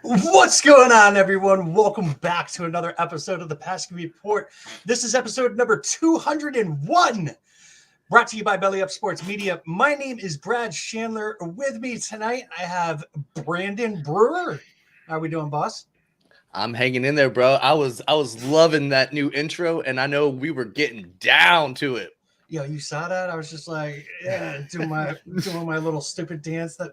What's going on, everyone? Welcome back to another episode of the Paskin Report. This is episode number 201, brought to you by Belly Up Sports Media. My name is Brad Chandler. With me tonight, I have Brandon Brewer. How are we doing, boss? I'm hanging in there, bro. I was loving that new intro, and I know we were getting down to it. Yo, you saw that? I was just like, yeah, doing my little stupid dance that,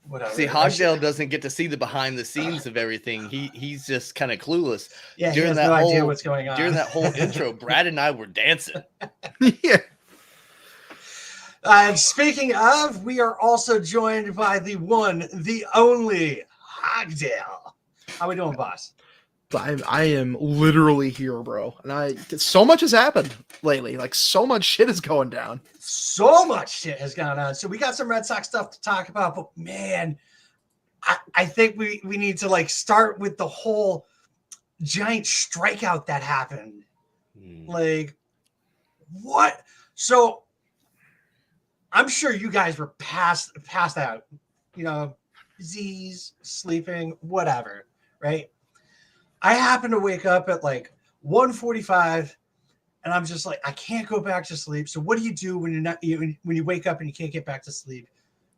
whatever. See, Hogdale doesn't get to see the behind the scenes of everything. He's just kind of clueless. Yeah, he has no idea what's going on. During that whole intro, Brad and I were dancing. Yeah. And speaking of, we are also joined by the one, the only Hogdale. How we doing, boss? I am literally here, bro. And so much has happened lately. Like, so much shit is going down. So much shit has gone on. So we got some Red Sox stuff to talk about, but man, I think we need to start with the whole giant strikeout that happened. Like, what? So I'm sure you guys were passed out, Z's, sleeping, whatever, right? I happen to wake up at 1:45, and I'm just like, I can't go back to sleep. So what do you do when when you wake up and you can't get back to sleep?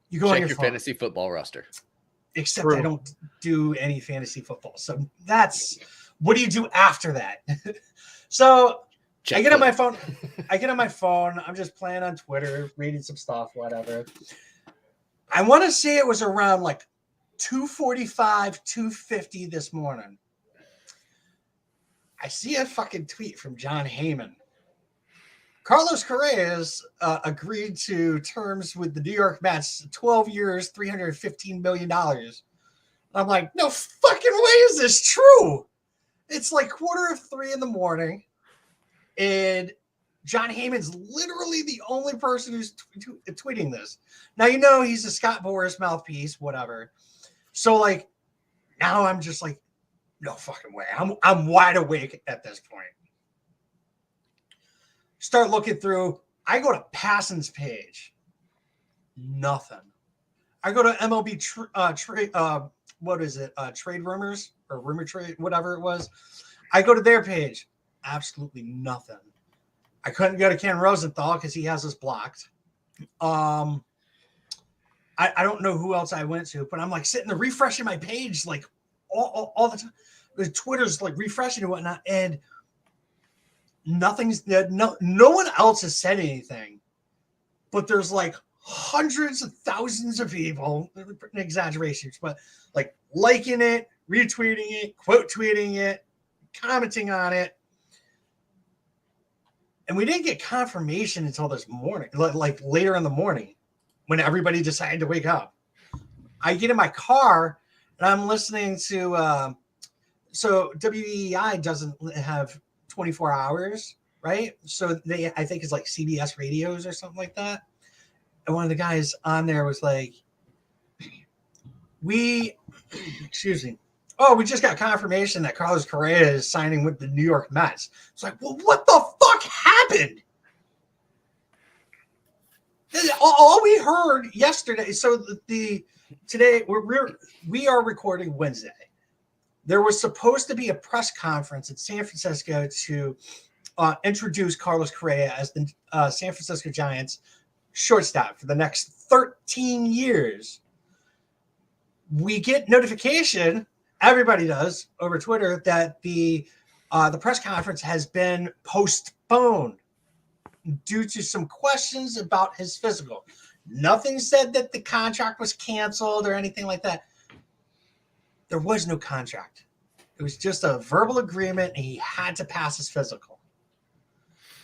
You go on your phone. Fantasy football roster. Except True. I don't do any fantasy football. So what do you do after that? So I get on my phone. I'm just playing on Twitter, reading some stuff, whatever. I want to say it was around 2:45, 2:50 this morning. I see a fucking tweet from John Heyman. Carlos Correa has agreed to terms with the New York Mets, 12 years, $315 million. I'm like, no fucking way is this true. It's 2:45 in the morning, and John Heyman's literally the only person who's tweeting this. Now, he's a Scott Boras mouthpiece, whatever. So, now I'm just no fucking way. I'm wide awake at this point. Start looking through. I go to Passan's page. Nothing. I go to MLB trade rumors or rumor trade, whatever it was. I go to their page. Absolutely nothing. I couldn't go to Ken Rosenthal because he has us blocked. I don't know who else I went to, but I'm sitting there refreshing my page all the time. The Twitter's refreshing and whatnot, and nothing's no one else has said anything, but there's hundreds of thousands of people, exaggerations, but liking it, retweeting it, quote tweeting it, commenting on it. And we didn't get confirmation until this morning, later in the morning when everybody decided to wake up. I get in my car and I'm listening to so WEEI doesn't have 24 hours, right? So I think it's CBS radios or something like that. And one of the guys on there was excuse me. Oh, we just got confirmation that Carlos Correa is signing with the New York Mets. It's well, what the fuck happened? All we heard yesterday. So today we are recording Wednesday. There was supposed to be a press conference in San Francisco to introduce Carlos Correa as the San Francisco Giants shortstop for the next 13 years. We get notification, everybody does, over Twitter that the press conference has been postponed due to some questions about his physical. Nothing said that the contract was canceled or anything like that. There was no contract. It was just a verbal agreement, and he had to pass his physical.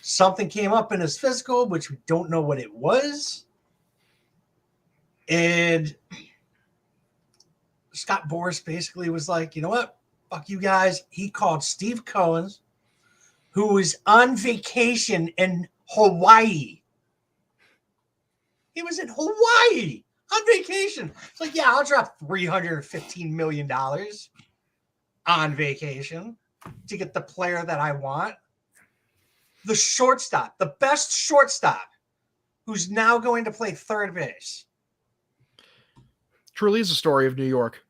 Something came up in his physical, which we don't know what it was. And Scott Boras basically was like, you know what? Fuck you guys. He called Steve Cohen, who was on vacation in Hawaii. He was in Hawaii on vacation. It's yeah, I'll drop $315 million on vacation to get the player that I want. The shortstop, the best shortstop, who's now going to play third base. Truly is a story of New York.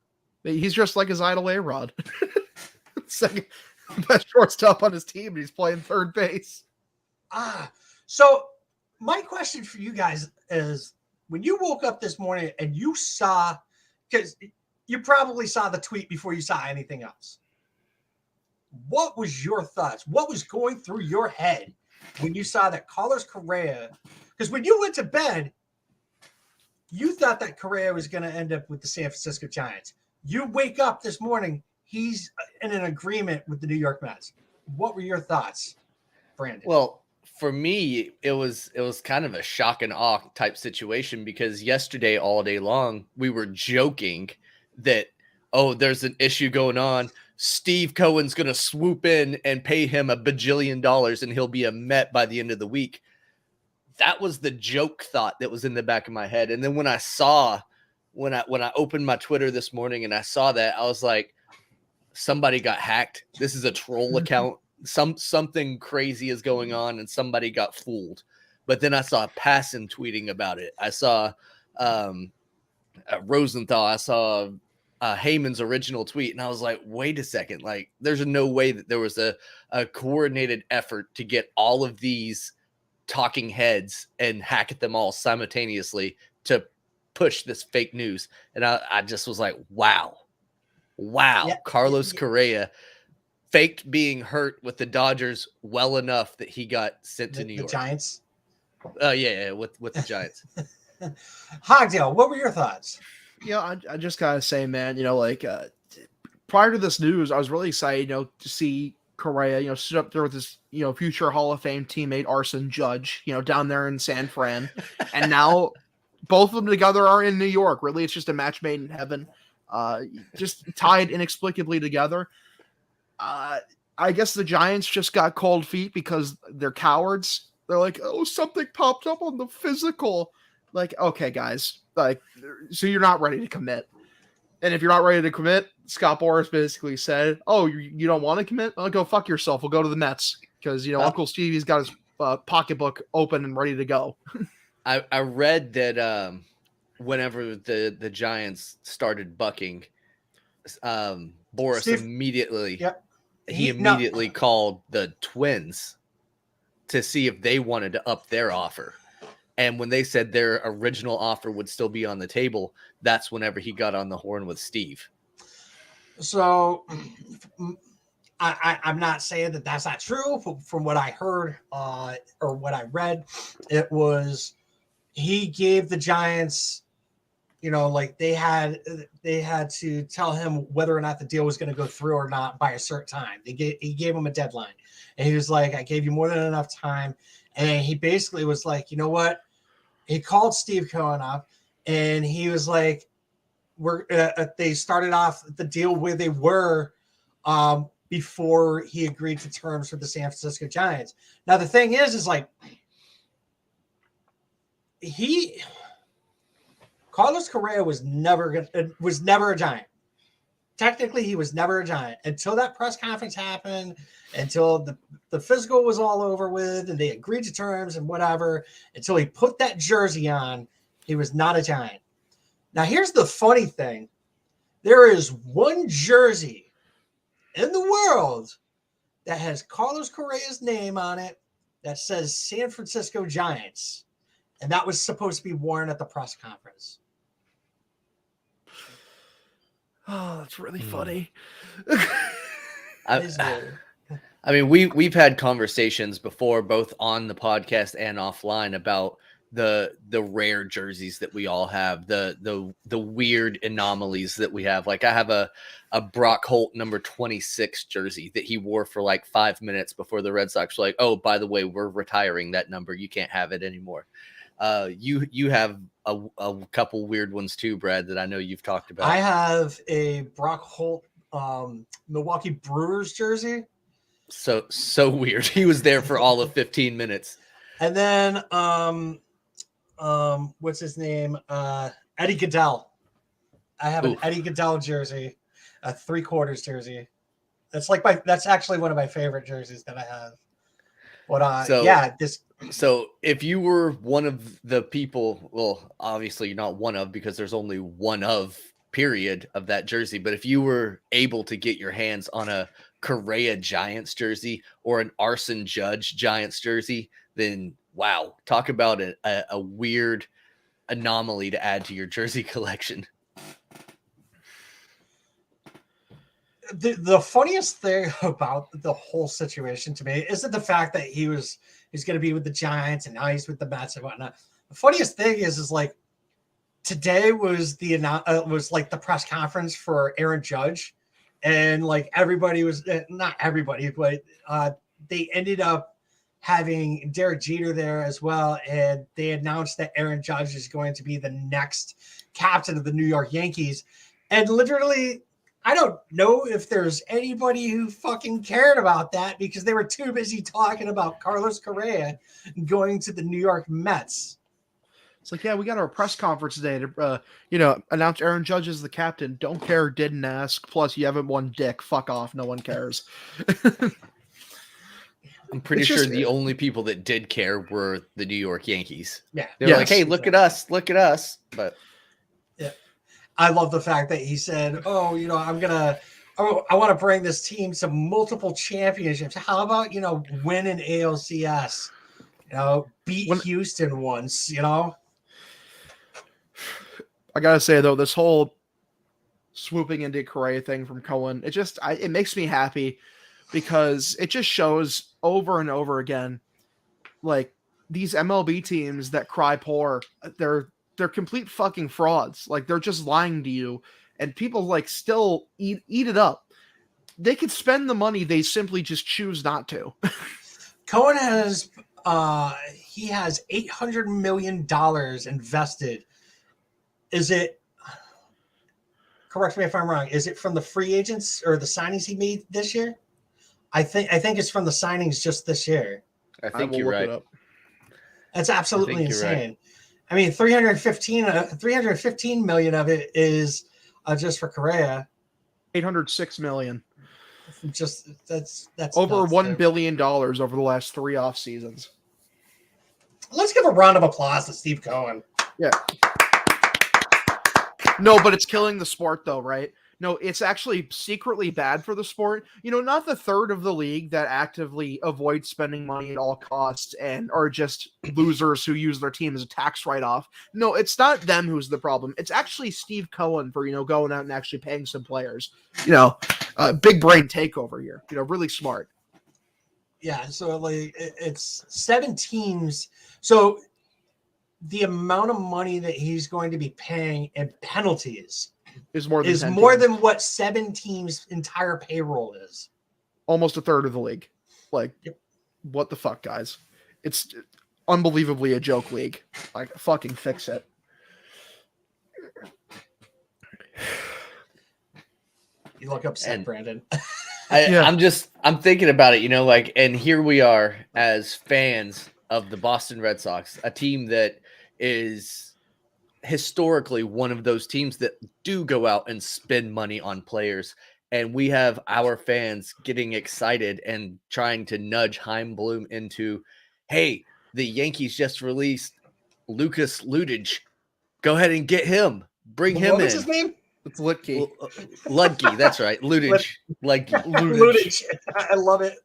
He's just like his idol A-Rod. Second best shortstop on his team, and he's playing third base. So my question for you guys is, when you woke up this morning and you saw, because you probably saw the tweet before you saw anything else, what was your thoughts? What was going through your head when you saw that Carlos Correa? Because when you went to bed, you thought that Correa was going to end up with the San Francisco Giants. You wake up this morning, he's in an agreement with the New York Mets. What were your thoughts, Brandon? Well, for me, it was kind of a shock and awe type situation, because yesterday all day long we were joking that, oh, there's an issue going on. Steve Cohen's going to swoop in and pay him $1 bajillion and he'll be a Met by the end of the week. That was the joke thought that was in the back of my head. And then when I opened my Twitter this morning and I saw that, I was like, somebody got hacked. This is a troll account. Something crazy is going on and somebody got fooled. But then I saw Passan tweeting about it. I saw Rosenthal. I saw Heyman's original tweet, and I was like, wait a second, like there's no way that there was a coordinated effort to get all of these talking heads and hack at them all simultaneously to push this fake news. And I just was like, wow. Yeah. Carlos Correa faked being hurt with the Dodgers well enough that he got sent to New York. The Giants? Yeah, with the Giants. Hogdale, what were your thoughts? I just gotta say, man, prior to this news, I was really excited, to see Correa, sit up there with his, future Hall of Fame teammate Arson Judge, down there in San Fran, and now both of them together are in New York. Really, it's just a match made in heaven, just tied inexplicably together. I guess the Giants just got cold feet because they're cowards. They're like, oh, something popped up on the physical. Like, okay, guys, so you're not ready to commit. And if you're not ready to commit, Scott Boras basically said, oh, you don't want to commit? Well, go fuck yourself. We'll go to the Mets because, Uncle Stevie's got his pocketbook open and ready to go. I read that whenever the Giants started bucking, Boras immediately called the Twins to see if they wanted to up their offer. And when they said their original offer would still be on the table, that's whenever he got on the horn with Steve. So I'm not saying that that's not true. From what I heard or what I read, it was he gave the Giants, like they had to tell him whether or not the deal was going to go through or not by a certain time. He gave him a deadline. And he was like, I gave you more than enough time. And he basically was like, you know what? He called Steve Cohen up and he was like, they started off the deal where they were before he agreed to terms for the San Francisco Giants. Now, the thing is like, Carlos Correa was never a Giant. Technically, he was never a Giant until that press conference happened, until the physical was all over with and they agreed to terms and whatever. Until he put that jersey on, he was not a Giant. Now, here's the funny thing. There is one jersey in the world that has Carlos Correa's name on it that says San Francisco Giants. And that was supposed to be worn at the press conference. Oh, that's really funny. I mean, we've had conversations before, both on the podcast and offline, about the rare jerseys that we all have, the weird anomalies that we have. Like I have a Brock Holt number 26 jersey that he wore for like 5 minutes before the Red Sox were like, oh, by the way, we're retiring that number. You can't have it anymore. You have a couple weird ones too, Brad, that I know you've talked about. I have a Brock Holt Milwaukee Brewers jersey. So weird. He was there for all of 15 minutes. And then what's his name? Eddie Goodell. I have an Eddie Goodell jersey, a 3/4 jersey. That's actually one of my favorite jerseys that I have. But So if you were one of the people, well, obviously you're not one of, because there's only one of period of that jersey. But if you were able to get your hands on a Correa Giants jersey or an Arson Judge Giants jersey, then wow, talk about a weird anomaly to add to your jersey collection. The funniest thing about the whole situation to me isn't the fact that he's going to be with the Giants and now he's with the Mets and whatnot. The funniest thing is like today was like the press conference for Aaron Judge, and like everybody was not everybody, but they ended up having Derek Jeter there as well, and they announced that Aaron Judge is going to be the next captain of the New York Yankees, and literally. I don't know if there's anybody who fucking cared about that because they were too busy talking about Carlos Correa going to the New York Mets. It's like, yeah, we got our press conference today to, announce Aaron Judge as the captain. Don't care, didn't ask. Plus, you haven't won dick. Fuck off. No one cares. I'm pretty sure the only people that did care were the New York Yankees. Yeah. They were like, hey, look at us. Look at us. But yeah. I love the fact that he said, I want to bring this team to multiple championships. How about, win an ALCS, beat Houston once, I got to say, though, this whole swooping into Correa thing from Cohen, it makes me happy because it just shows over and over again, like these MLB teams that cry poor, they're complete fucking frauds. Like they're just lying to you, and people like still eat it up. They could spend the money, they simply just choose not to. Cohen has he has $800 million invested. Is it? Correct me if I'm wrong. Is it from the free agents or the signings he made this year? I think it's from the signings just this year. I think you're right. That's absolutely insane. Right. I mean, 315 million of it is just for Correa. 806 million. Just that's over $1 billion over the last 3 off seasons. Let's give a round of applause to Steve Cohen. Yeah. No, but it's killing the sport though, right? No, it's actually secretly bad for the sport. Not the third of the league that actively avoids spending money at all costs and are just losers who use their team as a tax write-off. No, it's not them who's the problem. It's actually Steve Cohen for, going out and actually paying some players. Big brain takeover here. Really smart. Yeah, so like it's 7 teams. So the amount of money that he's going to be paying in penalties is more than what 7 teams' entire payroll is. Almost a third of the league. Like, yep. What the fuck, guys? It's unbelievably a joke league. Like, fucking fix it. You look upset, Brandon. I'm thinking about it, and here we are as fans of the Boston Red Sox, a team that is historically one of those teams that do go out and spend money on players, and we have our fans getting excited and trying to nudge Chaim Bloom into, hey, the Yankees just released Lucas Ludic. Go ahead and get him. Bring him in. What's his name? It's Ludke. Ludke, that's right. Ludic. Ludic. I love it.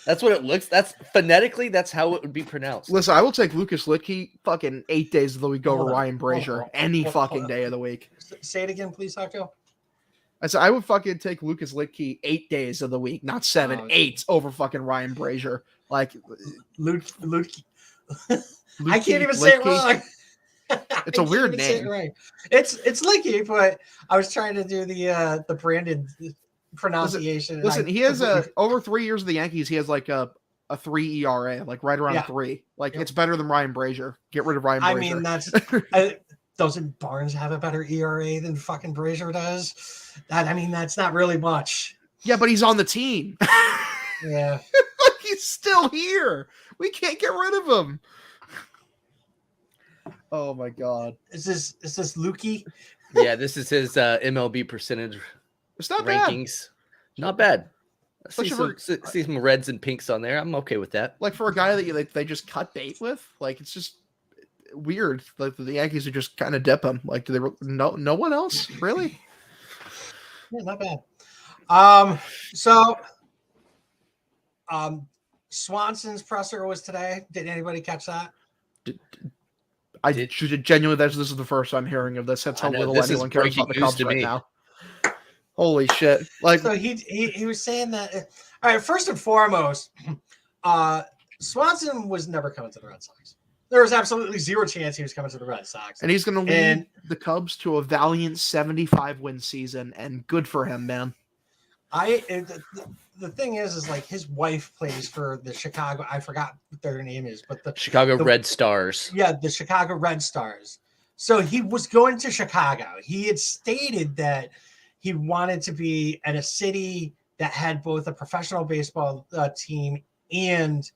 That's what it looks. That's phonetically, that's how it would be pronounced. Listen, I will take Lucas Ludke fucking 8 days of the week over Ryan Brazier any fucking day of the week. Say it again, please, Octo. I said I would fucking take Lucas Ludke 8 days of the week, not 7, 8 over fucking Ryan Brazier. Like Ludke. I can't even say it wrong. It's a weird name. Right. It's Licky, but I was trying to do the Brandon pronunciation. Listen, he has over 3 years of the Yankees. He has like a 3 ERA, like right around 3. Like it's better than Ryan Brazier. Get rid of Ryan Brazier. I mean, doesn't Barnes have a better ERA than fucking Brazier does? That's not really much. Yeah, but he's on the team. Yeah, he's still here. We can't get rid of him. Oh my God! Is this Lukey? Yeah, this is his MLB percentage. It's not rankings. Bad. Not bad. See some reds and pinks on there. I'm okay with that. Like for a guy that they just cut bait with, like it's just weird. Like the Yankees are just kind of dip him. Like do they? No one else really. not bad. So Swanson's presser was today. Did anybody catch that? Genuinely, this is the first I'm hearing of this. That's how little anyone cares about the Cubs right now. Holy shit! Like, so he was saying that. All right, first and foremost, Swanson was never coming to the Red Sox. There was absolutely zero chance he was coming to the Red Sox. And he's going to lead the Cubs to a valiant 75-win season, and good for him, man. The thing is like his wife plays for the Chicago. I forgot what their name is, but the Chicago Red Stars. Yeah, the Chicago Red Stars. So he was going to Chicago. He had stated that he wanted to be at a city that had both a professional baseball team and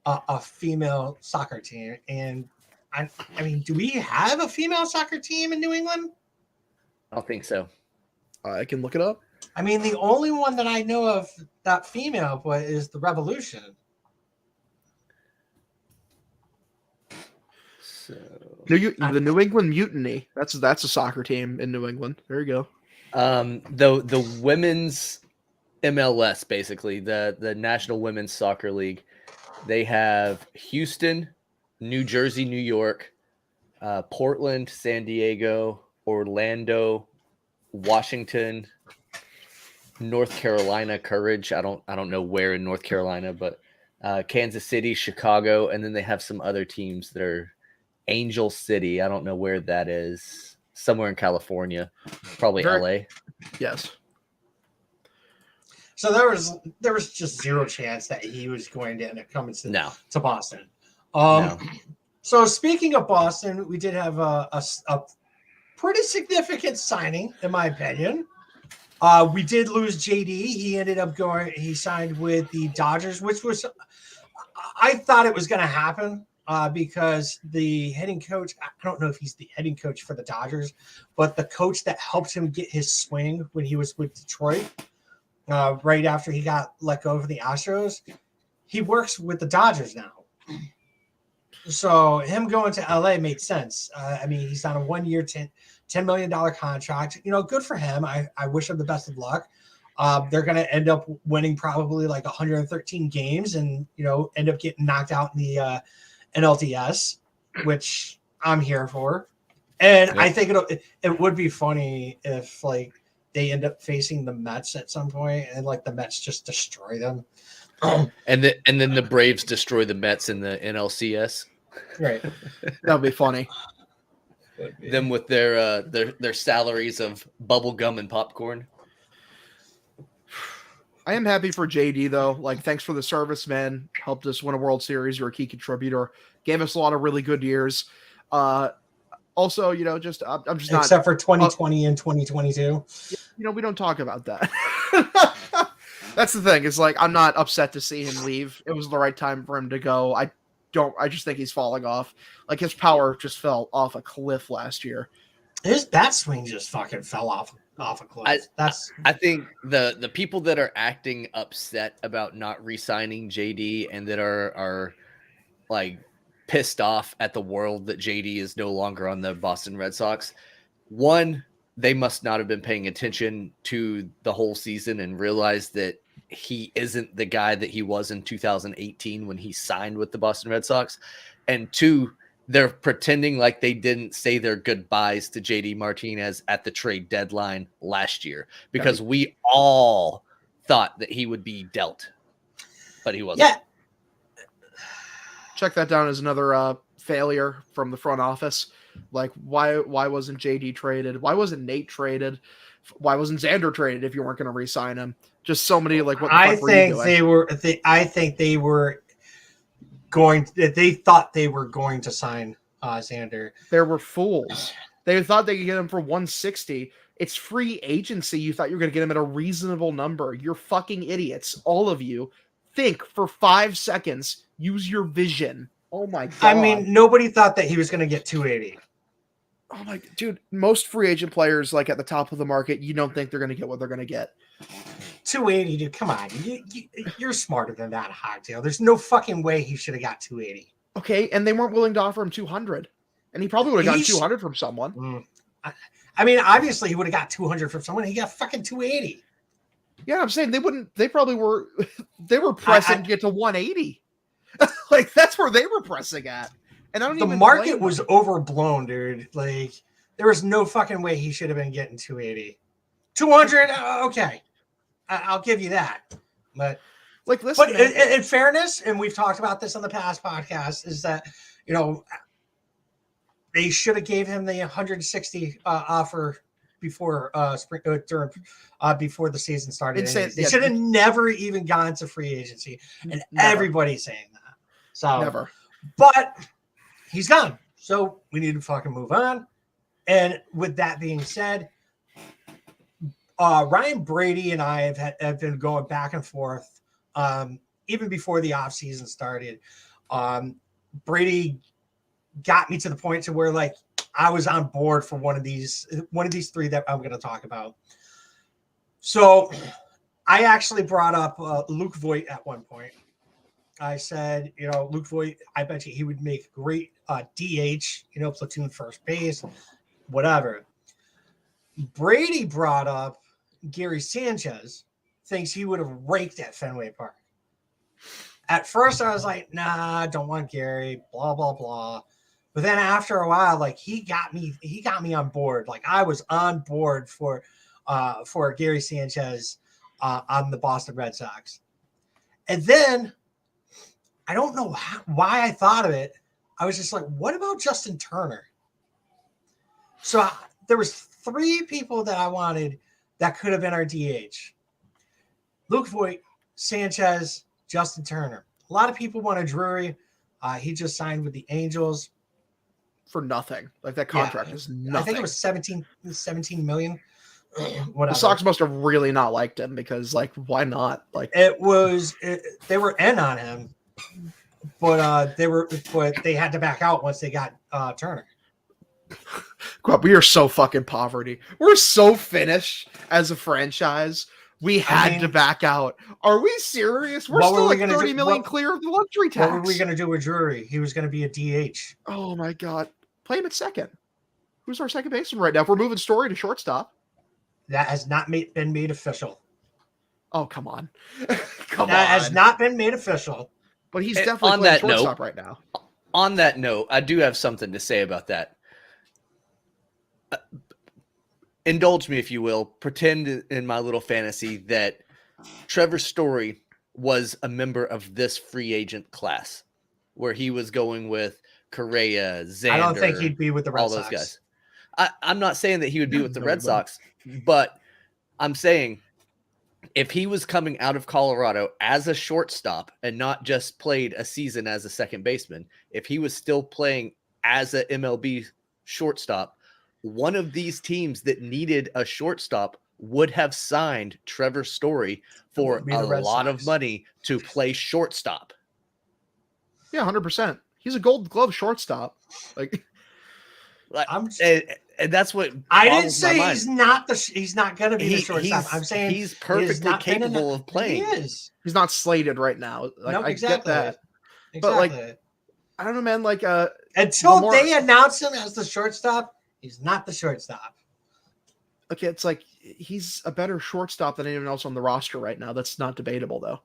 a female soccer team. And I mean, do we have a female soccer team in New England? I don't think so. I can look it up. I mean, the only one that I know of that female is the Revolution. So the New England Mutiny. That's a soccer team in New England. There you go. The women's MLS, basically the National Women's Soccer League. They have Houston, New Jersey, New York, Portland, San Diego, Orlando, Washington, North Carolina, Courage. I don't know where in North Carolina, but Kansas City, Chicago, and then they have some other teams that are Angel City. I don't know where that is. Somewhere in California, probably LA. Yes. So there was just zero chance that he was going to end up coming to Boston. No. So speaking of Boston, we did have a pretty significant signing, in my opinion. We did lose JD. He signed with the Dodgers, which was, I thought it was going to happen because the hitting coach, I don't know if he's the hitting coach for the Dodgers, but the coach that helped him get his swing when he was with Detroit, right after he got let go of the Astros, he works with the Dodgers now. So him going to LA made sense. I mean, he's on a 1-year, $10 million contract. Good for him. I wish him the best of luck. They're going to end up winning probably like 113 games and, end up getting knocked out in the NLDS, which I'm here for. And I think it would be funny if like they end up facing the Mets at some point and like the Mets just destroy them. And then the Braves destroy the Mets in the NLCS. Right. That would be funny. Them with their salaries of bubble gum and popcorn. I am happy for JD though. Like, thanks for the service, man. Helped us win a World Series. You're a key contributor. Gave us a lot of really good years. Also, I'm just not, except for 2020 and 2022. We don't talk about that. That's the thing. It's like, I'm not upset to see him leave. It was the right time for him to go. I just think he's falling off. Like, his power just fell off a cliff last year. His bat swing just fucking fell off a cliff. I think the people that are acting upset about not re-signing JD and that are like pissed off at the world that JD is no longer on the Boston Red Sox. One, they must not have been paying attention to the whole season and realize that he isn't the guy that he was in 2018 when he signed with the Boston Red Sox. And two, they're pretending like they didn't say their goodbyes to JD Martinez at the trade deadline last year because we all thought that he would be dealt, but he wasn't. Yeah. Check that down as another failure from the front office. Like, why wasn't JD traded? Why wasn't Nate traded? Why wasn't Xander traded if you weren't going to re-sign him? Just so many, like, what the fuck were you doing? I think they were they thought they were going to sign Xander. They were fools. They thought they could get him for 160. It's free agency. You thought you were going to get him at a reasonable number. You're fucking idiots. All of you. Think for 5 seconds. Use your vision. Oh my God. I mean, nobody thought that he was going to get 280. Oh my dude, most free agent players, like, at the top of the market, you don't think they're going to get what they're going to get. 280, dude. Come on. You're smarter than that, Hogtail. There's no fucking way he should have got 280. Okay, and they weren't willing to offer him 200. And he probably would have gotten 200 from someone. I mean, obviously he would have got 200 from someone. He got fucking 280. Yeah, I'm saying they probably were pressing to get to 180. Like that's where they were pressing at. And I don't the even market was overblown, dude. Like there was no fucking way he should have been getting 280. 200, okay. I'll give you that. But like listen, but in fairness, and we've talked about this on the past podcast, is that they should have gave him the 160 offer before before the season started. They should have never even gone to free agency, and everybody's saying that. So never. But he's gone, so we need to fucking move on. And with that being said, Ryan Brady and I have been going back and forth even before the offseason started. Brady got me to the point to where like I was on board for one of these three that I'm going to talk about. So I actually brought up Luke Voigt at one point. I said, Luke Voigt, I bet you he would make great DH, platoon first base, whatever. Brady brought up Gary Sanchez, thinks he would have raked at Fenway Park. At first, I was like, nah, don't want Gary, blah, blah, blah. But then after a while, like he got me on board. Like I was on board for Gary Sanchez on the Boston Red Sox. And then I don't know why I thought of it. I was just like, what about Justin Turner? So there was three people that I wanted that could have been our DH. Luke Voigt, Sanchez, Justin Turner. A lot of people wanted Drury. He just signed with the Angels. For nothing. Like that contract is nothing. I think it was 17 million. Whatever. The Sox must have really not liked him because like, why not? Like they were in on him, but they had to back out once they got Turner. God, we are so fucking poverty. We're so finished as a franchise. We had to back out. Are we serious? We're still like 30 million clear of the luxury tax. What were we going to do with Drury? He was going to be a DH. Oh my God. Play him at second. Who's our second baseman right now? If we're moving Story to shortstop. That has not been made official. Oh, come on. That has not been made official. But he's definitely on playing that shortstop note, right now. On that note, I do have something to say about that. Indulge me, if you will. Pretend in my little fantasy that Trevor Story was a member of this free agent class, where he was going with Correa, Xander. I don't think he'd be with the Red Sox. All those guys. I'm not saying that he would be with the Red Sox, but I'm saying if he was coming out of Colorado as a shortstop and not just played a season as a second baseman, if he was still playing as a MLB shortstop, one of these teams that needed a shortstop would have signed Trevor Story for a lot of money to play shortstop. Yeah, 100%. He's a Gold Glove shortstop. And that's what I didn't say. He's not going to be the shortstop. I'm saying he's perfectly capable of playing. He is. He's not slated right now. No, I get that. Exactly. But I don't know, man. Until they announce him as the shortstop, he's not the shortstop. Okay, it's like he's a better shortstop than anyone else on the roster right now. That's not debatable, though.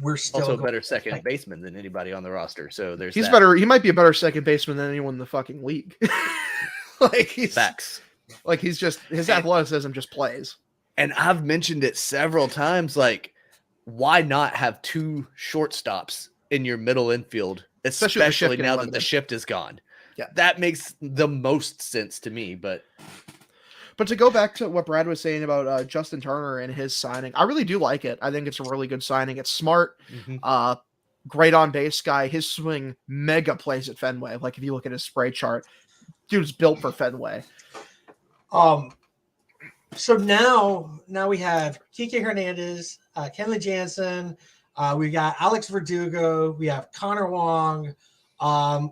We're still also a better second baseman than anybody on the roster. So he's better. He might be a better second baseman than anyone in the fucking league. He's facts. He's just his athleticism just plays. And I've mentioned it several times. Why not have two shortstops in your middle infield, especially now that the shift is gone? Yeah, that makes the most sense to me. But to go back to what Brad was saying about Justin Turner and his signing, I really do like it. I think it's a really good signing. It's smart, great on base guy. His swing mega plays at Fenway. Like if you look at his spray chart, dude's built for Fenway. So now we have Kike Hernandez, Kenley Jansen. We got Alex Verdugo. We have Connor Wong.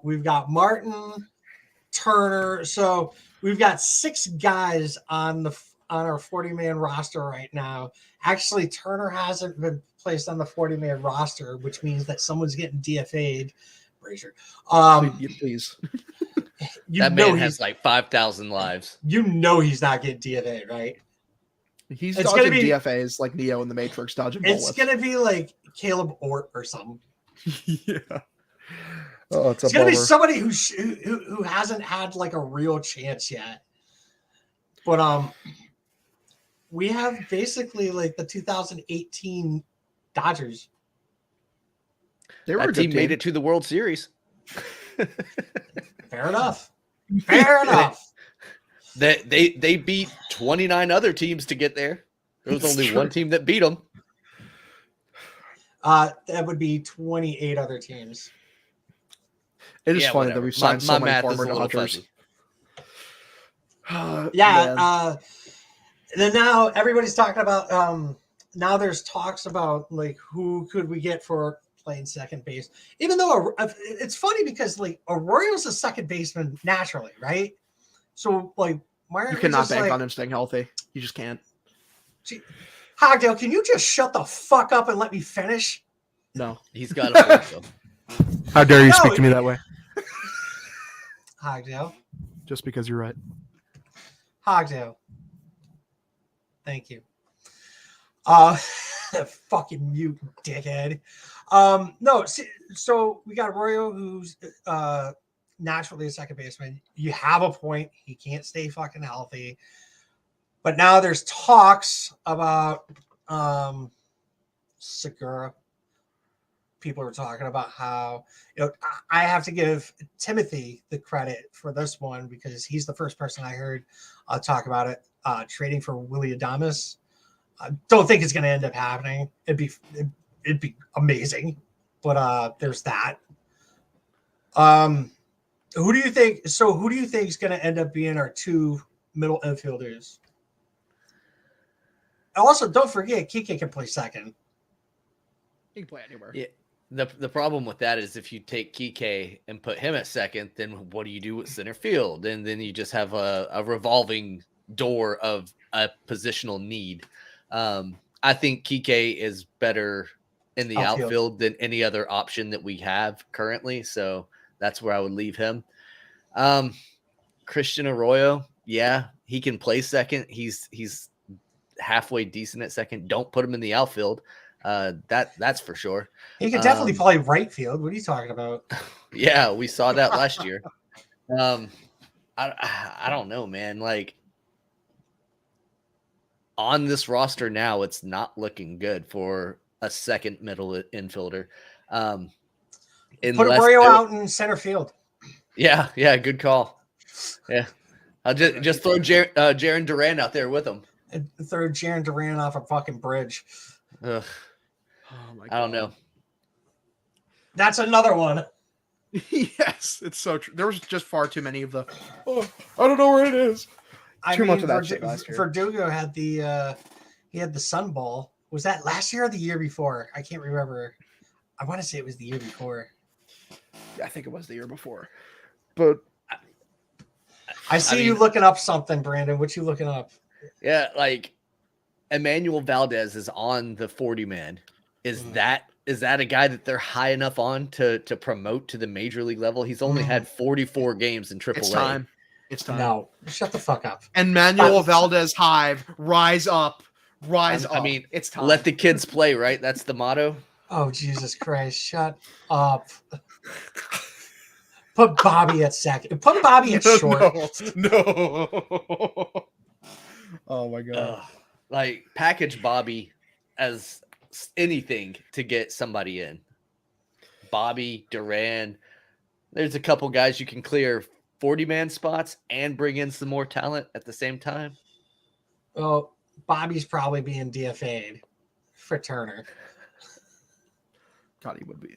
We've got Martin Turner. So we've got 6 guys on our 40-man roster right now. Actually, Turner hasn't been placed on the 40-man roster, which means that someone's getting DFA'd. Brazier. Please. That man has like 5,000 lives. You know he's not getting DFA, right? He's It's dodging gonna be- DFAs like Neo in the Matrix dodging bullets. It's gonna be like Caleb Ort or something. Yeah. Oh, it's gonna be somebody who hasn't had like a real chance yet. But we have basically like the 2018 Dodgers. That team made it to the World Series. Fair enough. Fair enough. They beat 29 other teams to get there. There was only one team that beat them. That would be 28 other teams. It is funny that we've signed so many former Dodgers. Yeah. And then now everybody's talking about now there's talks about like who could we get for playing second base, even though it's funny because like Arroyo's a second baseman naturally, right? So like why you cannot bank on him staying healthy. You just can't. Hogdale, can you just shut the fuck up and let me finish? No, he's got a point though. How dare you speak to me that way? Hogdale. Just because you're right. Hogdale. Thank you. Fucking mute, dickhead. No, so we got Arroyo, who's naturally a second baseman. You have a point. He can't stay fucking healthy. But now there's talks about Segura. People are talking about how, I have to give Timothy the credit for this one because he's the first person I heard talk about it, trading for Willy Adames. I don't think it's going to end up happening. It'd be amazing, but there's that. Who do you think? So who do you think is going to end up being our two middle infielders? Also, don't forget, Kike can play second. He can play anywhere. Yeah. The problem with that is if you take Kike and put him at second, then what do you do with center field? And then you just have a revolving door of a positional need. I think Kike is better in the outfield than any other option that we have currently. So that's where I would leave him. Christian Arroyo, yeah, he can play second. He's halfway decent at second. Don't put him in the outfield. That's for sure. He could definitely play right field. What are you talking about? Yeah, we saw that last year. I don't know, man. Like on this roster now, it's not looking good for a second middle infielder. Put Arroyo out in center field. Yeah, good call. Yeah, I'll just throw Jaron Duran out there with him. And throw Jaron Duran off a fucking bridge. Ugh. Oh my God. I don't know. That's another one. Yes, it's so true. There was just far too many of the. Oh, I don't know where it is. Too much of that shit last year. Verdugo had he had the sun ball. Was that last year or the year before? I can't remember. I want to say it was the year before. I think it was the year before. But I see you looking up something, Brandon. What you looking up? Yeah, like Emmanuel Valdez is on the 40-man. Is that a guy that they're high enough on to promote to the major league level? He's only had 44 games in AAA. It's time. It's time. No, shut the fuck up. And Manuel Valdez Hive, rise up. Rise up. I mean, it's time. Let the kids play, right? That's the motto. Oh, Jesus Christ. Shut up. Put Bobby at second. Put Bobby at short. No. Oh, my God. Like, package Bobby as anything to get somebody in. Bobby, Duran. There's a couple guys you can clear 40-man spots and bring in some more talent at the same time. Well, Bobby's probably being DFA'd for Turner. God, he would be.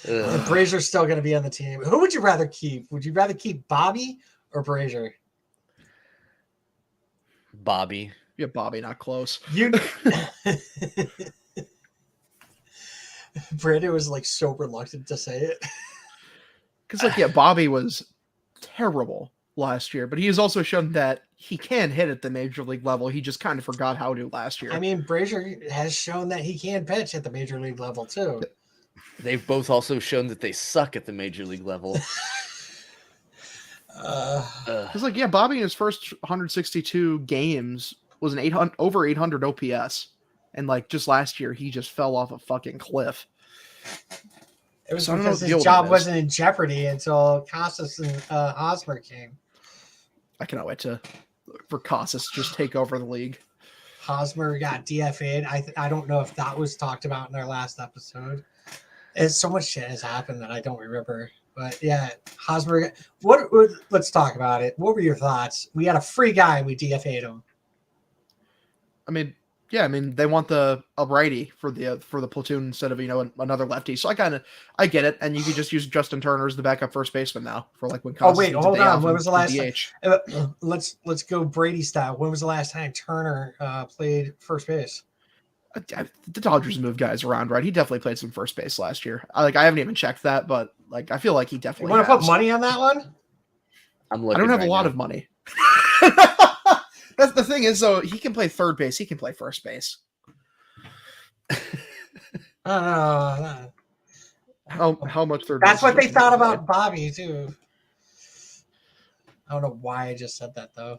And Brazier's still going to be on the team. Who would you rather keep? Would you rather keep Bobby or Brazier? Bobby. Yeah, Bobby, not close. Brandon was like so reluctant to say it. Because, Bobby was terrible last year, but he has also shown that he can hit at the major league level. He just kind of forgot how to last year. I mean, Brazier has shown that he can pitch at the major league level too. They've both also shown that they suck at the major league level. Because like, yeah, Bobby in his first 162 games was an 800 over 800 OPS, and like just last year he just fell off a fucking cliff. It was So I don't know because what the deal his with him job is. wasn't in jeopardy until Casas and Hosmer came. I cannot wait for Casas to just take over the league. Hosmer got DFA'd. I don't know if that was talked about in our last episode. It's so much shit has happened that I don't remember. But yeah, Hosmer. Let's talk about it. What were your thoughts? We had a free guy and we DFA'd him. I mean, yeah, I mean they want a righty for the platoon instead of another lefty. So I get it, and you could just use Justin Turner as the backup first baseman now for like when. Oh wait, needs a hold day on. off When and was the last DH. time? Let's go Brady style. When was the last time Turner played first base? The Dodgers move guys around, right? He definitely played some first base last year. I haven't even checked that, but like I feel like he You definitely. want to put money on that one? I'm looking. I don't have right a lot now. of money. That's the thing is though, he can play third base, he can play first base. I don't know. How much third? That's base what is they Justin thought Turner about Bobby too. I don't know why I just said that though.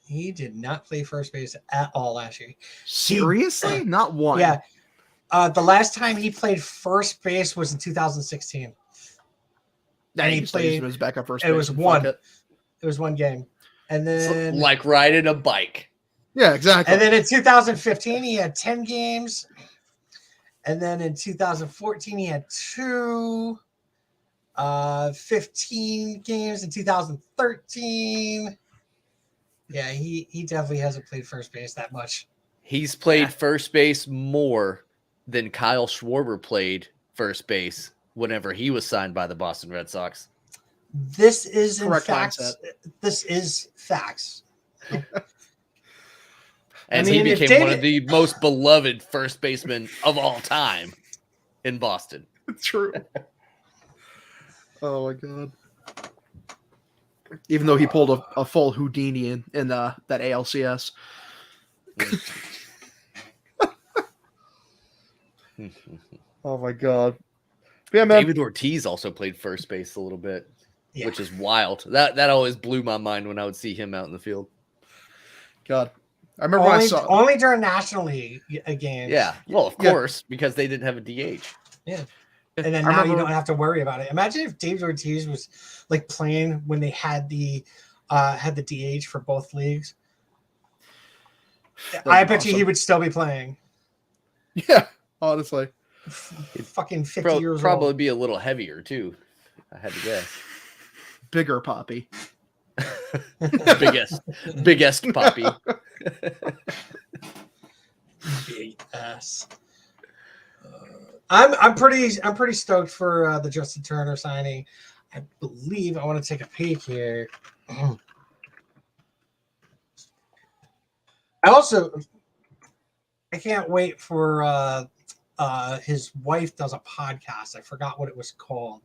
He did not play first base at all last year. Seriously? Not one. Yeah. The last time he played first base was in 2016. And he he played his backup first it base. was and one. fuck it. It was one game. And then Like riding a bike. Yeah, exactly. And then in 2015 he had 10 games. And then in 2014 he had 15 games in 2013. Yeah, he definitely hasn't played first base that much. He's played first base more than Kyle Schwarber played first base whenever he was signed by the Boston Red Sox. This is Correct in fact. mindset. This is facts. And I mean, he if became one David- of the most beloved first basemen of all time in Boston. True. Oh my god. Even though he pulled a full Houdini in that ALCS. Oh my god. Yeah, man. David Ortiz also played first base a little bit, Yeah. which is wild. That always blew my mind when I would see him out in the field. God. I remember when I saw only during National League games. Yeah, well, of Yeah. course, because they didn't have a DH. Yeah. And then I now you remember- don't have to worry about it. Imagine if David Ortiz was like playing when they had the DH for both leagues. That'd I be bet you he awesome. would still be playing. Yeah, honestly. Fucking 50 years Probably old. be a little heavier too. I had to guess. Bigger Poppy. biggest Poppy. Big ass. I'm pretty stoked for the Justin Turner signing. I believe I want to take a peek here. I can't wait for his wife does a podcast. I forgot what it was called,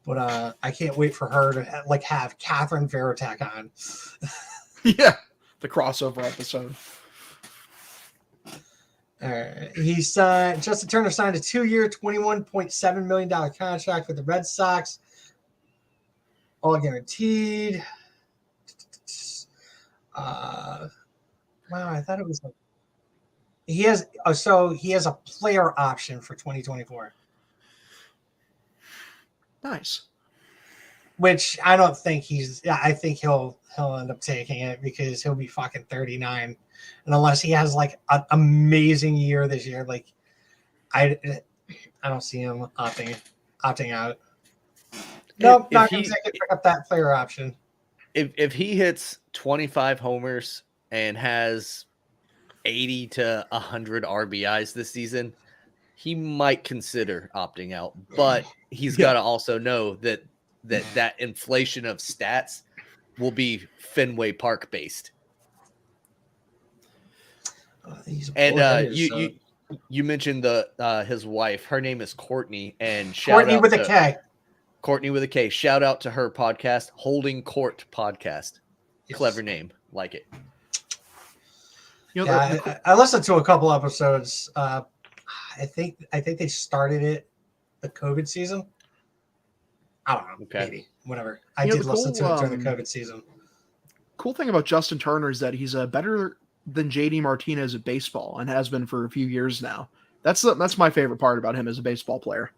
but I can't wait for her to like have Catherine Veritek on. Yeah. The crossover episode. He's Justin Turner signed a 2-year, $21.7 million contract with the Red Sox, all guaranteed. Wow, I thought it was like he has a player option for 2024, Nice. which I don't think I think he'll end up taking it because he'll be fucking 39. And unless he has like an amazing year this year, like I don't see him opting out. Nope, not going to pick up that player option. If he hits 25 homers and has 80 to 100 RBIs this season, he might consider opting out. But he's got to also know that inflation of stats will be Fenway Park based. And you mentioned his wife. Her name is Courtney, and Courtney with a K. Courtney with a K. Shout out to her podcast, Holding Court Podcast. Yes. Clever name, like it. You know, Yeah, I listened to a couple episodes. I think they started it the COVID season. I don't know. Okay. Maybe. Whatever. I You know, did the listen cool, to it during the COVID season. Cool thing about Justin Turner is that he's better than JD Martinez at baseball and has been for a few years now. That's my favorite part about him as a baseball player.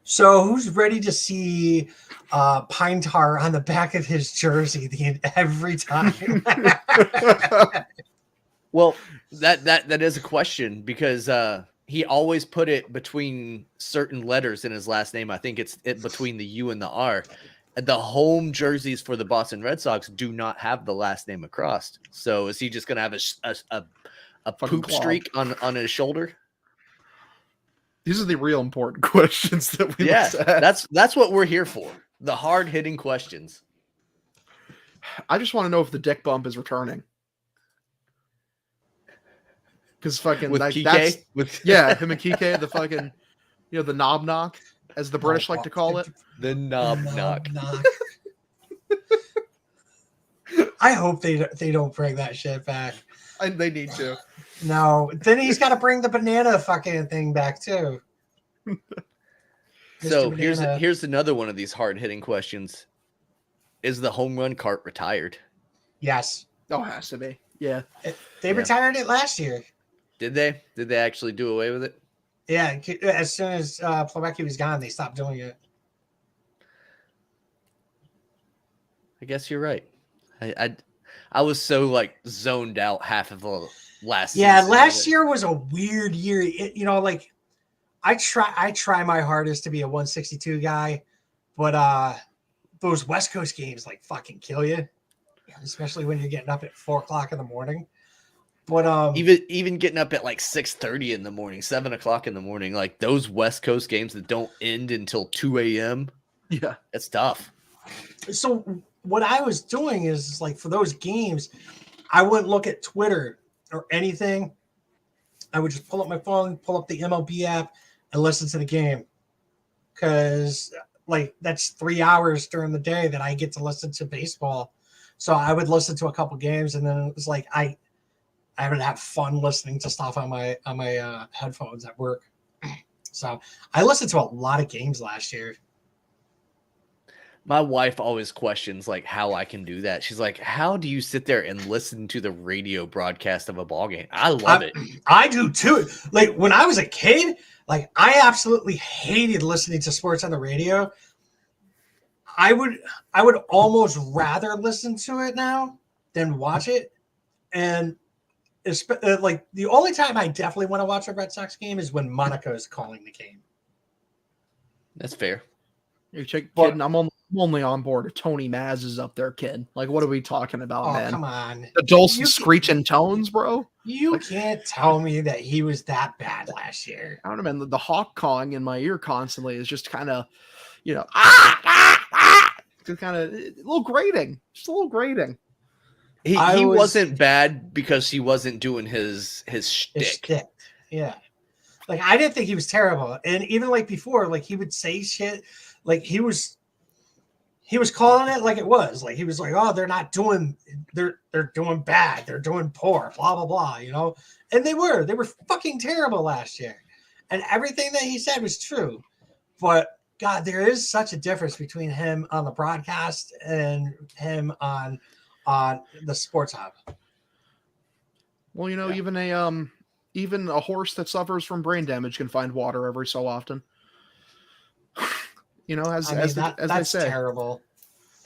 So who's ready to see pine tar on the back of his jersey every time? Well, that is a question because he always put it between certain letters in his last name. I think it's between the U and the R. The home jerseys for the Boston Red Sox do not have the last name across. So is he just going to have a poop claw. streak on his shoulder? These are the real important questions that we Yeah, must ask. that's what we're here for. The hard-hitting questions. I just want to know if the dick bump is returning. Because fucking With like, Kike? him and Kike, the fucking, the knob knock, as the British like to call it. The knob knock. I hope they don't bring that shit back. And they need to. No, then he's got to bring the banana fucking thing back too. So Mr. Banana. here's another one of these hard-hitting questions. Is the home run cart retired? Yes, Oh, it has to be. Yeah. they retired it last year. Did they? Did they actually do away with it? Yeah, as soon as Plawecki was gone, they stopped doing it. I guess you're right. I was so like zoned out half of the last Yeah, season. last year was a weird year. Like I try my hardest to be a 162 guy, but those West Coast games like fucking kill you, especially when you're getting up at 4:00 in the morning. But even getting up at like 6:30 in the morning, 7:00 in the morning, like those West Coast games that don't end until 2 a.m. Yeah. It's tough. So what I was doing is like for those games, I wouldn't look at Twitter or anything. I would just pull up my phone, pull up the MLB app, and listen to the game. Because like that's 3 hours during the day that I get to listen to baseball. So I would listen to a couple games, and then it was like I would have fun listening to stuff on my headphones at work. So I listened to a lot of games last year. My wife always questions like how I can do that. She's like, "How do you sit there and listen to the radio broadcast of a ball game?" I love it. I do too. Like when I was a kid, like I absolutely hated listening to sports on the radio. I would almost rather listen to it now than watch it. And it's like the only time I definitely want to watch a Red Sox game is when Monaco is calling the game. That's fair. You kid, I'm only on board if Tony Maz is up there, kid. Like, what are we talking about, Oh, man? come on. The dulcet screeching tones, bro. You can't tell me that he was that bad last year. I don't know, man. The hawk cawing in my ear constantly is just kind of, just kind of a little grating. Just a little grating. He wasn't bad because he wasn't doing his shtick. Yeah. Like I didn't think he was terrible. And even like before, like he would say shit like he was calling it like it was. Like he was like, "Oh, they're doing bad. They're doing poor, blah blah blah," And they were fucking terrible last year. And everything that he said was true. But God, there is such a difference between him on the broadcast and him on the Sports Hub. Well, even a horse that suffers from brain damage can find water every so often. As they say. Terrible.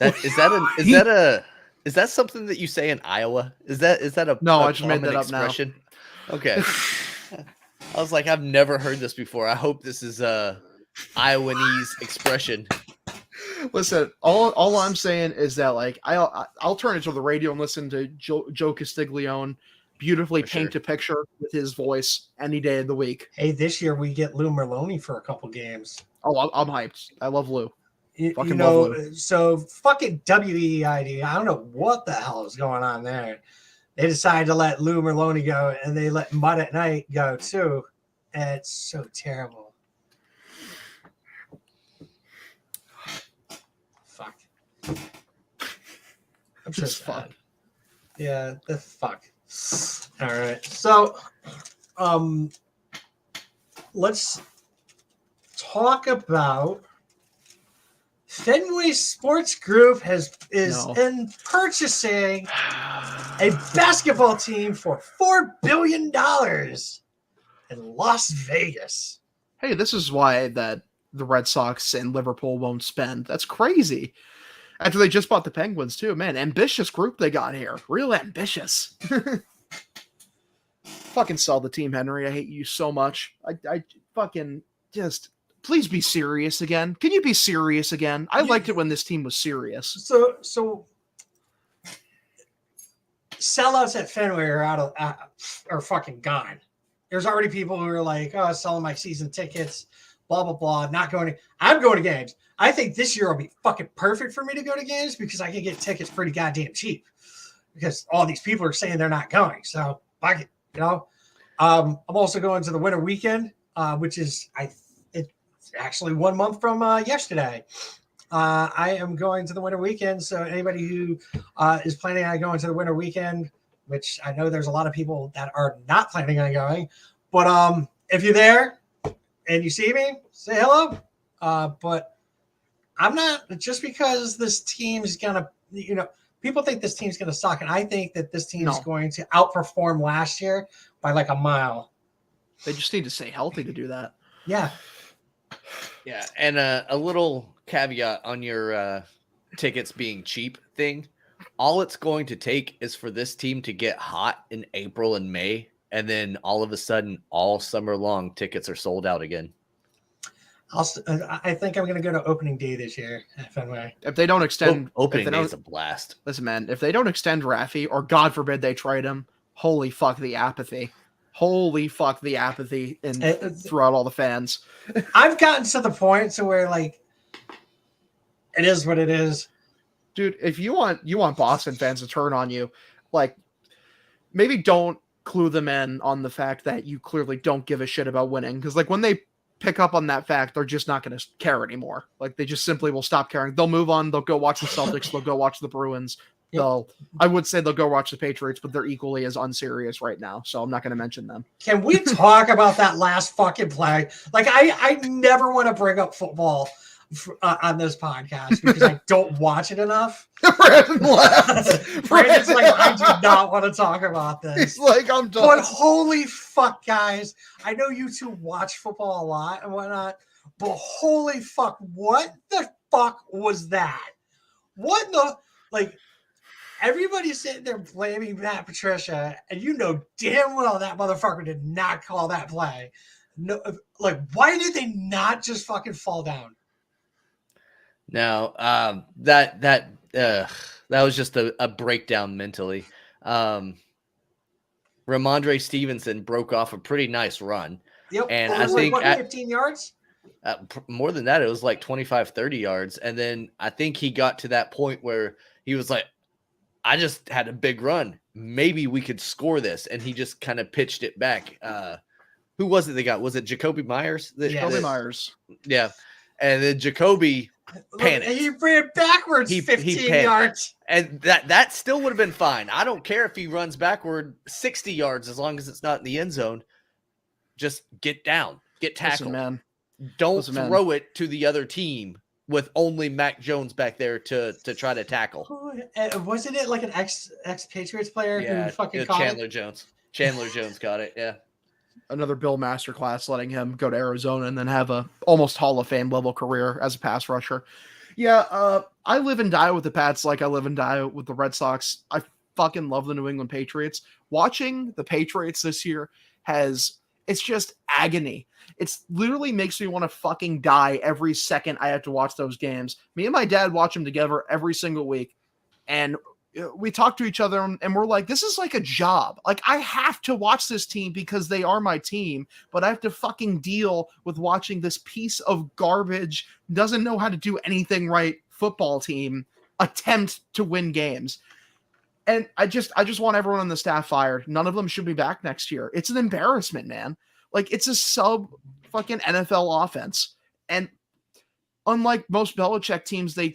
Is that something that you say in Iowa? Is that a no? I just made that up expression? Now. Okay. I was like, I've never heard this before. I hope this is a Iowanese expression. Listen, all I'm saying is that like I'll turn it to the radio and listen to Joe Castiglione beautifully paint a picture with his voice any day of the week. Hey, this year we get Lou Merloni for a couple games. Oh, I'm hyped. I love Lou. Love Lou. So fucking WEID. I don't know what the hell is going on there. They decided to let Lou Merloni go, and they let Mud at Night go too. And it's so terrible. Fuck. I'm just sad. Yeah, the fuck. All right. So, let's talk about Fenway Sports Group is No. in purchasing a basketball team for $4 billion in Las Vegas. Hey, this is why that the Red Sox and Liverpool won't spend. That's crazy. After they just bought the Penguins too, man. Ambitious group they got here. Real ambitious. Fucking sell the team, Henry. I hate you so much. I fucking just please be serious again. Can you be serious again? I liked it when this team was serious. So sellouts at Fenway are fucking gone. There's already people who are like, oh, selling my season tickets, blah, blah, blah. Not going to, I'm going to games. I think this year will be fucking perfect for me to go to games because I can get tickets pretty goddamn cheap because all these people are saying they're not going. So I can, I'm also going to the winter weekend, which is, it's actually 1 month from yesterday. I am going to the winter weekend. So anybody who is planning on going to the winter weekend, which I know there's a lot of people that are not planning on going, but if you're there and you see me, say hello. But I'm not, just because this team's gonna, people think this team's gonna suck, and I think that this team is going to outperform last year by like a mile. They just need to stay healthy to do that. Yeah. Yeah, and a little caveat on your tickets being cheap thing. All it's going to take is for this team to get hot in April and May, and then all of a sudden, all summer long, tickets are sold out again. I think I'm going to go to opening day this year at Fenway. If they don't extend opening day is a blast. Listen, man, if they don't extend Raffy, or God forbid they trade him, holy fuck the apathy. Holy fuck the apathy throughout all the fans. I've gotten to the point to where like it is what it is. Dude, if you want Boston fans to turn on you, like maybe don't clue them in on the fact that you clearly don't give a shit about winning. Because like when they pick up on that fact, they're just not going to care anymore. Like they just simply will stop caring. They'll move on. They'll go watch the Celtics. They'll go watch the Bruins. I would say they'll go watch the Patriots, but they're equally as unserious right now. So I'm not going to mention them. Can we talk about that last fucking play? Like I never want to bring up football on this podcast because I don't watch it enough. Brandon left. Brandon's like, I do not want to talk about this. He's like, I'm done. But holy fuck, guys. I know you two watch football a lot and whatnot, but holy fuck, what the fuck was that? What the, like, everybody's sitting there blaming Matt Patricia, and you know damn well that motherfucker did not call that play. No, like, why did they not just fucking fall down? No, that was just a breakdown mentally. Ramondre Stevenson broke off a pretty nice run. Yep. And I think like, 15 yards? More than that, it was like 25, 30 yards. And then I think he got to that point where he was like, I just had a big run. Maybe we could score this. And he just kind of pitched it back. Who was it they got? Was it Jacoby Myers? Jacoby Myers. Yeah. And then Jacoby panicked. He ran backwards 15 yards. And that still would have been fine. I don't care if he runs backward 60 yards as long as it's not in the end zone. Just get down. Get tackled. Listen, man. Don't throw it to the other team with only Mac Jones back there to try to tackle. Wasn't it like an ex-Patriots player who fucking caught Chandler it? Jones. Chandler Jones got it, yeah. Another Bill masterclass, letting him go to Arizona and then have a almost Hall of Fame level career as a pass rusher. Yeah, I live and die with the Pats like I live and die with the Red Sox. I fucking love the New England Patriots. Watching the Patriots this year it's just agony. It's literally makes me want to fucking die every second I have to watch those games. Me and my dad watch them together every single week. And we talk to each other and we're like, this is like a job. Like I have to watch this team because they are my team, but I have to fucking deal with watching this piece of garbage, doesn't know how to do anything right football team attempt to win games. And I just want everyone on the staff fired. None of them should be back next year. It's an embarrassment, man. Like it's a sub fucking NFL offense. And unlike most Belichick teams, they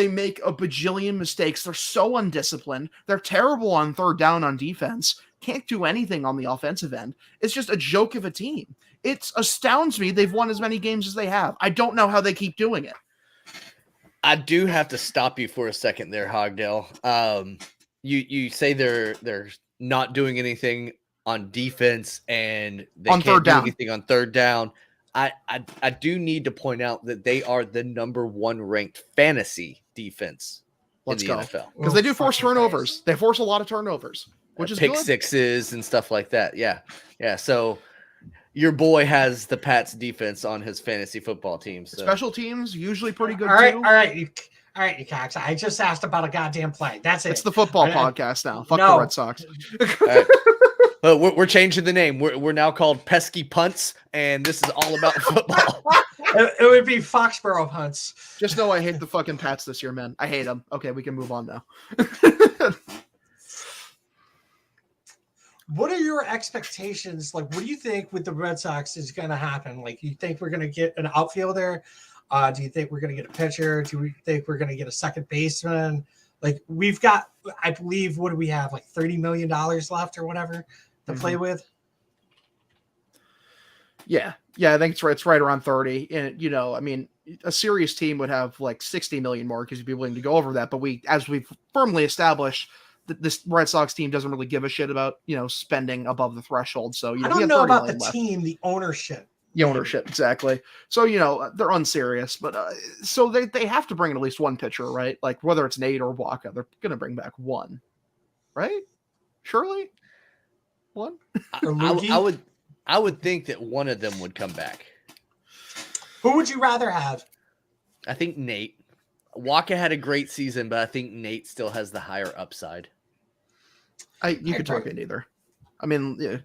make a bajillion mistakes. They're so undisciplined. They're terrible on third down on defense. Can't do anything on the offensive end. It's just a joke of a team. It astounds me they've won as many games as they have. I don't know how they keep doing it. I do have to stop you for a second there, Hogdale. You say they're not doing anything on defense and they On can't third do down. anything on third down. I do need to point out that they are the number 1 ranked fantasy defense Let's in the go. NFL. Because they do force Fucking turnovers. Christ. They force a lot of turnovers, which is Pick good. sixes and stuff like that. Yeah. So your boy has the Pats defense on his fantasy football team. So. Special teams usually pretty good All right, too. all right, you cocks. I just asked about a goddamn play. That's it. It's the football I- podcast now. Fuck No. the Red Sox. All right. We're changing the name. We're now called Pesky Punts, and this is all about football. It would be Foxborough Hunts. Just know I hate the fucking Pats this year, man. I hate them. Okay, we can move on now. What are your expectations? Like, what do you think with the Red Sox is going to happen? Like, you think we're going to get an outfielder? Do you think we're going to get a pitcher? Do we think we're going to get a second baseman? Like, we've got, I believe, what do we have? Like $30 million left or whatever to play with? Yeah, I think it's right. It's right around 30. And I mean, a serious team would have like 60 million more because you'd be willing to go over that. But as we've firmly established, this Red Sox team doesn't really give a shit about spending above the threshold. So I don't know about the team, the ownership. The ownership, exactly. So they're unserious, but so they have to bring in at least one pitcher, right? Like whether it's Nate or Waka, they're gonna bring back one, right? Surely, one. I would think that one of them would come back. Who would you rather have? I think Nate. Waka had a great season, but I think Nate still has the higher upside. You could talk in either. I mean, yeah.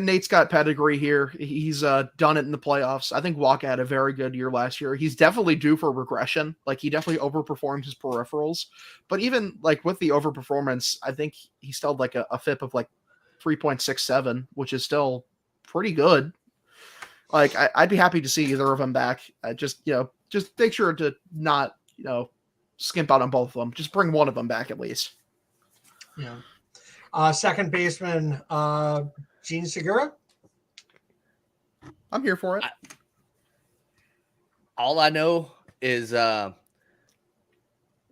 Nate's got pedigree here. He's done it in the playoffs. I think Waka had a very good year last year. He's definitely due for regression. Like he definitely overperformed his peripherals. But even like with the overperformance, I think he still had like a FIP of like 3.67, which is still pretty good. Like I'd be happy to see either of them back. Just make sure to not skimp out on both of them. Just bring one of them back at least. Yeah. Second baseman, Gene Segura. I'm here for it. All I know is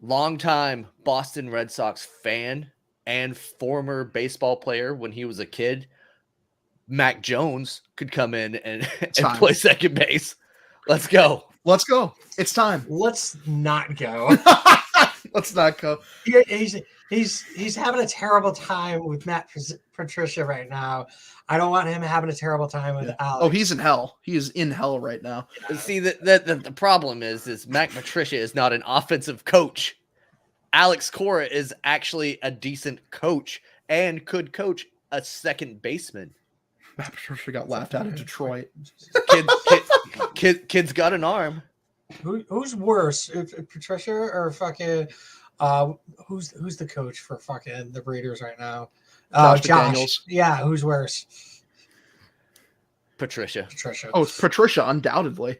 longtime Boston Red Sox fan and former baseball player when he was a kid, Mac Jones could come in and play second base. Let's go. Let's go. It's time. Let's not go. Let's not go. He's having a terrible time with Matt Patricia right now. I don't want him having a terrible time with Alex. Oh, he's in hell. He is in hell right now. See, the problem is Matt Patricia is not an offensive coach. Alex Cora is actually a decent coach and could coach a second baseman. Matt Patricia got laughed out of Detroit. Kid's got an arm. Who's worse, Patricia or fucking? Who's the coach for fucking the Raiders right now? Josh. McDaniels. Yeah, who's worse? Patricia. Oh, it's Patricia, undoubtedly.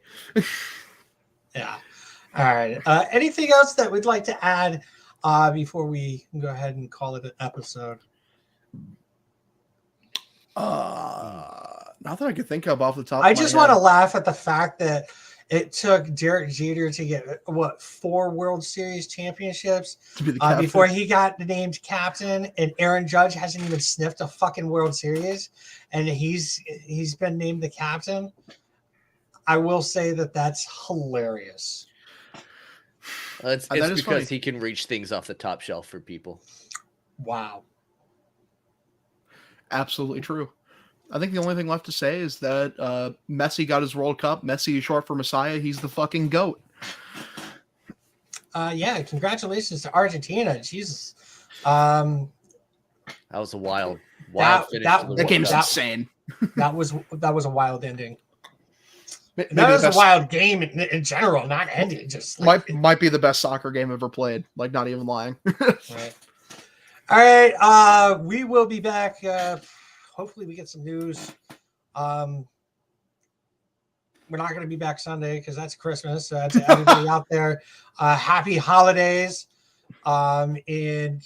Yeah. All right. Anything else that we'd like to add before we go ahead and call it an episode? Not that I could think of off the top. I just want to laugh at the fact that it took Derek Jeter to get 4 World Series championships to be the before he got named captain, and Aaron Judge hasn't even sniffed a fucking World Series, and he's been named the captain. I will say that's hilarious. It's because funny. He can reach things off the top shelf for people. Wow. Absolutely true. I think the only thing left to say is that Messi got his World Cup. Messi is short for Messiah. He's the fucking GOAT. Yeah, congratulations to Argentina. Jesus. That was a wild finish. That game's insane. That was a wild ending. Maybe that was a wild game in general, not ending. Just might be the best soccer game ever played. Like, not even lying. Right. All right. We will be back. Hopefully we get some news. We're not going to be back Sunday because that's Christmas. To everybody out there, happy holidays. And